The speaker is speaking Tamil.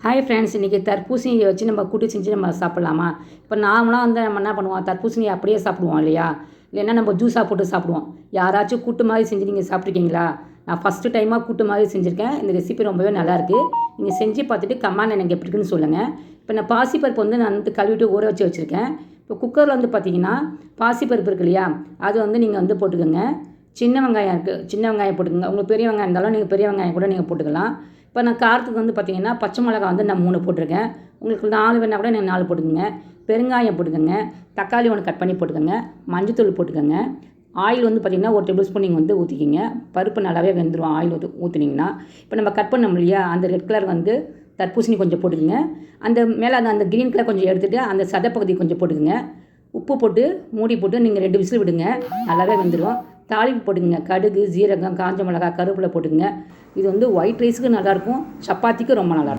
ஹாய் ஃப்ரெண்ட்ஸ், இன்றைக்கி தர்பூசணியை வச்சு நம்ம கூட்டு செஞ்சு நம்ம சாப்பிட்லாமா? இப்போ நார்மலாக நம்ம என்ன பண்ணுவோம், தர்பூசணியை அப்படியே சாப்பிடுவோம் இல்லையா? இல்லைன்னா நம்ம ஜூஸாக போட்டு சாப்பிடுவோம். யாராச்சும் கூட்டு மாதிரி செஞ்சு நீங்கள் சாப்பிட்ருக்கீங்களா? நான் ஃபஸ்ட்டு டைமாக கூட்டு மாதிரி செஞ்சுருக்கேன். இந்த ரெசிபி ரொம்பவே நல்லாயிருக்கு. நீங்கள் செஞ்சு பார்த்துட்டு கமெண்ட் எனக்கு எப்படி இருக்குன்னு சொல்லுங்கள். இப்போ நான் பாசிப்பருப்பு நான் கழுவிட்டு ஊற வச்சு வச்சுருக்கேன். இப்போ குக்கரில் பார்த்தீங்கன்னா பாசிப்பருப்பு இருக்கு இல்லையா, அது நீங்கள் போட்டுக்கோங்க. சின்ன வெங்காயம் இருக்குது, சின்ன வெங்காயம் போட்டுக்கோங்க. உங்களுக்கு பெரிய வெங்காயம் இருந்தாலும் நீங்கள் பெரிய வெங்காயம் கூட நீங்கள் போட்டுக்கலாம். இப்போ நான் காரத்துக்கு பார்த்தீங்கன்னா பச்சை மிளகா நான் 3 போட்டிருக்கேன். உங்களுக்கு 4 வேணால் கூட நீங்கள் 4 போட்டுக்கோங்க. பெருங்காயம் போட்டுக்கோங்க. தக்காளி 1 கட் பண்ணி போட்டுக்கோங்க. மஞ்சத்தூள் போட்டுக்கோங்க. ஆயில் பார்த்தீங்கன்னா 1 டேபிள் ஸ்பூன் நீங்கள் ஊற்றிக்கிங்க. பருப்பு நல்லாவே வெந்துடும் ஆயில் ஊற்றுனீங்கன்னா. இப்போ நம்ம கட் பண்ணோம் இல்லையா, அந்த ரெட் கலர் தர்பூசணி கொஞ்சம் போட்டுக்கோங்க. அந்த மேலே அந்த க்ரீன் கலர் கொஞ்சம் எடுத்துகிட்டு அந்த சதைப்பகுதி கொஞ்சம் போட்டுக்கோங்க. உப்பு போட்டு மூடி போட்டு நீங்கள் 2 விசில் விடுங்க. நல்லாவே வெந்துடும். தாளிப்பு போட்டுக்கோங்க. கடுகு, ஜீரகம், காஞ்ச மிளகாய், கருவேப்பிலை போட்டுக்கோங்க. இது ஒயிட் ரைஸுக்கு நல்லாயிருக்கும், சப்பாத்திக்கு ரொம்ப நல்லாயிருக்கும்.